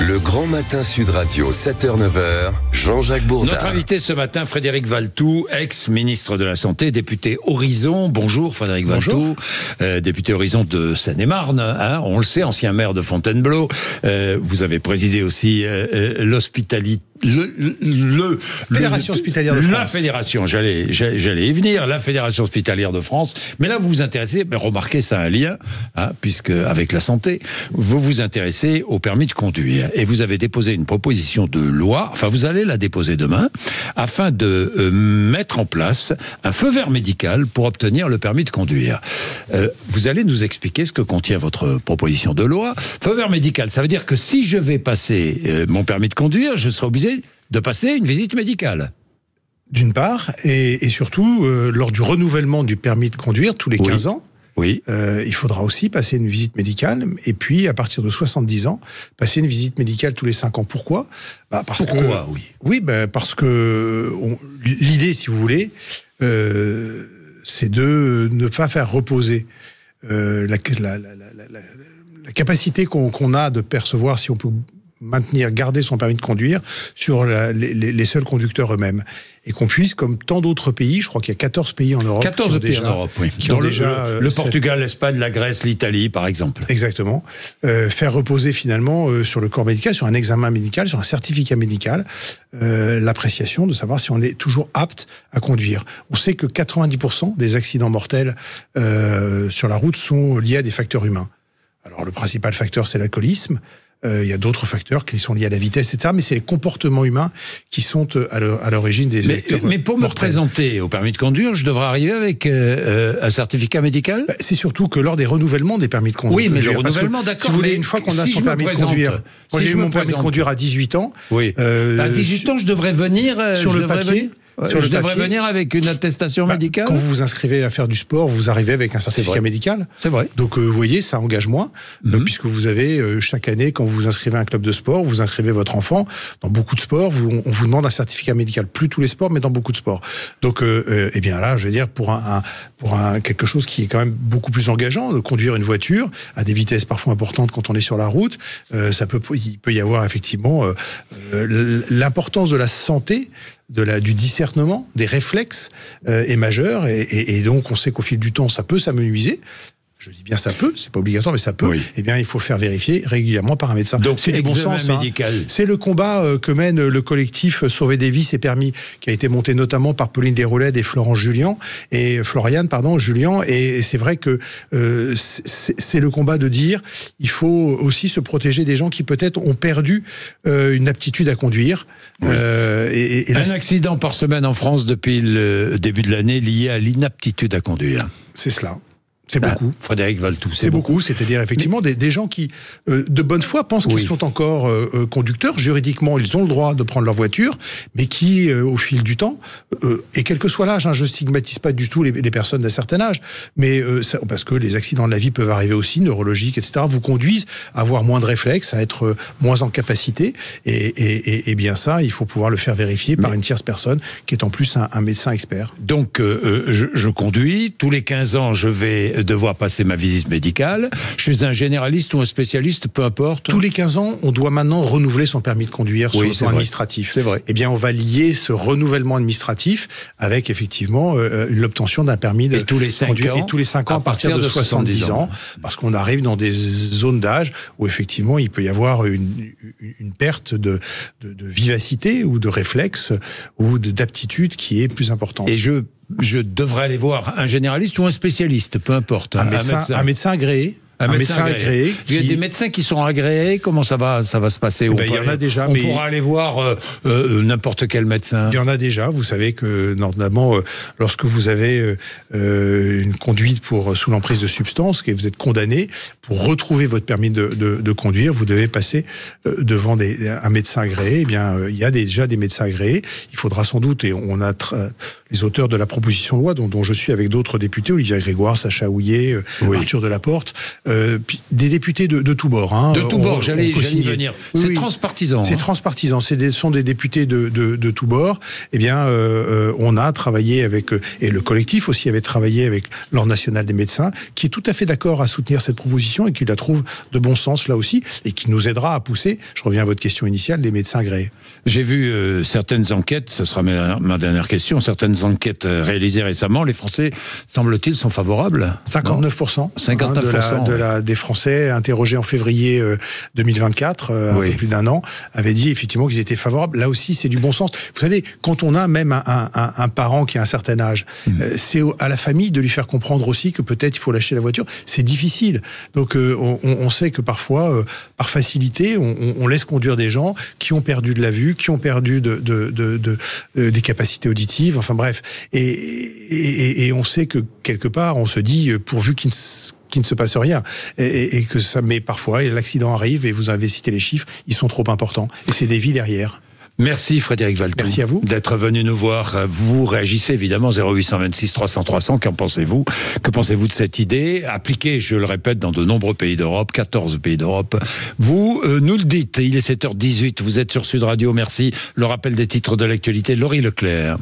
Le Grand Matin Sud Radio, 7h-9h, Jean-Jacques Bourdin. Notre invité ce matin, Frédéric Valletoux, ex-ministre de la Santé, député Horizon. Bonjour Frédéric Valletoux, député Horizon de Seine-et-Marne, hein, on le sait, ancien maire de Fontainebleau. Vous avez présidé aussi l'hospitalité. Fédération hospitalière de France. La fédération, j'allais y venir, la Fédération hospitalière de France. Mais là, vous vous intéressez, remarquez, ça a un lien, hein, puisque avec la santé, vous vous intéressez au permis de conduire. Et vous avez déposé une proposition de loi, enfin vous allez la déposer demain, afin de mettre en place un feu vert médical pour obtenir le permis de conduire. Vous allez nous expliquer ce que contient votre proposition de loi. Feu vert médical, ça veut dire que si je vais passer mon permis de conduire, je serai obligé de passer une visite médicale. D'une part, et surtout, lors du renouvellement du permis de conduire, tous les 15 ans, il faudra aussi passer une visite médicale, et puis, à partir de 70 ans, passer une visite médicale tous les 5 ans. Pourquoi ? Parce que l'idée, si vous voulez, c'est de ne pas faire reposer la capacité qu'on a de percevoir si on peut garder son permis de conduire sur les seuls conducteurs eux-mêmes. Et qu'on puisse, comme tant d'autres pays, je crois qu'il y a 14 pays en Europe. 14 pays en Europe, oui. Qui ont déjà le Portugal, l'Espagne, la Grèce, l'Italie, par exemple. Exactement. Faire reposer finalement sur le corps médical, sur un examen médical, sur un certificat médical, l'appréciation de savoir si on est toujours apte à conduire. On sait que 90% des accidents mortels sur la route sont liés à des facteurs humains. Alors le principal facteur, c'est l'alcoolisme. Il y a d'autres facteurs qui sont liés à la vitesse, etc. Mais c'est les comportements humains qui sont à l'origine des facteurs mais pour me présenter au permis de conduire, je devrais arriver avec un certificat médical ? C'est surtout que lors des renouvellements des permis de conduire. Oui, mais le renouvellement, d'accord. Si vous voulez, une fois qu'on a son permis de conduire... Moi, j'ai eu mon permis de conduire à 18 ans. Oui. À 18 ans, je devrais venir... Sur le papier... je devrais venir avec une attestation médicale. Quand vous vous inscrivez à faire du sport, vous arrivez avec un certificat médical. C'est vrai. Donc, vous voyez, ça engage moins, puisque vous avez, chaque année, quand vous vous inscrivez à un club de sport, vous inscrivez votre enfant. Dans beaucoup de sports, on vous demande un certificat médical. Plus tous les sports, mais dans beaucoup de sports. Donc, eh bien là, je veux dire, pour quelque chose qui est quand même beaucoup plus engageant, de conduire une voiture à des vitesses parfois importantes quand on est sur la route, il peut y avoir effectivement l'importance de la santé, du discernement, des réflexes est majeur, et donc on sait qu'au fil du temps, ça peut s'amenuiser. Je dis bien ça peut, c'est pas obligatoire, mais ça peut. Oui. Eh bien, il faut le faire vérifier régulièrement par un médecin. Donc, c'est du bon sens médical. Hein. C'est le combat que mène le collectif Sauver des vies, c'est permis, qui a été monté notamment par Pauline Desroulèdes et Florian Julian. Et c'est vrai que c'est le combat de dire, il faut aussi se protéger des gens qui peut-être ont perdu une aptitude à conduire. Oui. Un accident par semaine en France depuis le début de l'année lié à l'inaptitude à conduire. C'est cela. C'est beaucoup. Frédéric Valletoux. C'est beaucoup, c'est-à-dire effectivement des gens qui, de bonne foi, pensent qu'ils sont encore conducteurs. Juridiquement, ils ont le droit de prendre leur voiture, mais qui, au fil du temps, et quel que soit l'âge, je stigmatise pas du tout les personnes d'un certain âge, mais parce que les accidents de la vie peuvent arriver aussi, neurologiques, etc., vous conduisent à avoir moins de réflexes, à être moins en capacité, et bien ça, il faut pouvoir le faire vérifier par une tierce personne, qui est en plus un médecin expert. Donc, je conduis, tous les 15 ans, je vais devoir passer ma visite médicale chez un généraliste ou un spécialiste, peu importe. Tous les 15 ans, on doit maintenant renouveler son permis de conduire sur le plan administratif. C'est vrai. Eh bien, on va lier ce renouvellement administratif avec effectivement l'obtention d'un permis de conduire. Et tous les 5 ans à partir de 70 ans, parce qu'on arrive dans des zones d'âge où effectivement il peut y avoir une perte de vivacité ou de réflexe ou d'aptitude qui est plus importante. Et je devrais aller voir un généraliste ou un spécialiste, peu importe. Un médecin agréé. Un médecin agréé. Il y a des médecins qui sont agréés. Comment ça va se passer? Il y en a déjà. On pourra aller voir n'importe quel médecin. Il y en a déjà. Vous savez que notamment lorsque vous avez une conduite sous l'emprise de substances, que vous êtes condamné, pour retrouver votre permis de conduire, vous devez passer devant un médecin agréé. Eh bien, il y a déjà des médecins agréés. Il faudra sans doute, et on a les auteurs de la proposition de loi, dont je suis avec d'autres députés, Olivier Grégoire, Sacha Houillet, Arthur Delaporte, des députés de tous bords. Hein. De tous bords, j'allais y venir. C'est oui, transpartisan. C'est transpartisan. Sont des députés de tous bords. Eh bien, on a travaillé avec, et le collectif aussi avait travaillé avec l'Ordre national des médecins, qui est tout à fait d'accord à soutenir cette proposition et qui la trouve de bon sens là aussi, et qui nous aidera à pousser, je reviens à votre question initiale, les médecins agréés. J'ai vu certaines enquêtes, ce sera ma dernière question, certaines enquêtes réalisées récemment, les Français, semble-t-il, sont favorables. 59%, 59% des Français interrogés en février 2024, un peu plus d'1 an, avaient dit effectivement qu'ils étaient favorables. Là aussi, c'est du bon sens. Vous savez, quand on a même un parent qui a un certain âge, c'est à la famille de lui faire comprendre aussi que peut-être il faut lâcher la voiture. C'est difficile. Donc on sait que parfois, par facilité, on laisse conduire des gens qui ont perdu de la vue, qui ont perdu des capacités auditives, enfin bref. Et on sait que quelque part, on se dit, pourvu qu'il ne se passe rien. Et que ça, mais parfois, l'accident arrive, et vous avez cité les chiffres, ils sont trop importants. Et c'est des vies derrière. Merci Frédéric Valtou. Merci à vous d'être venu nous voir. Vous réagissez évidemment 0826 300 300. Qu'en pensez-vous? Que pensez-vous de cette idée appliquée, je le répète, dans de nombreux pays d'Europe, 14 pays d'Europe? Vous nous le dites. Il est 7h18. Vous êtes sur Sud Radio. Merci. Le rappel des titres de l'actualité. Laurie Leclerc.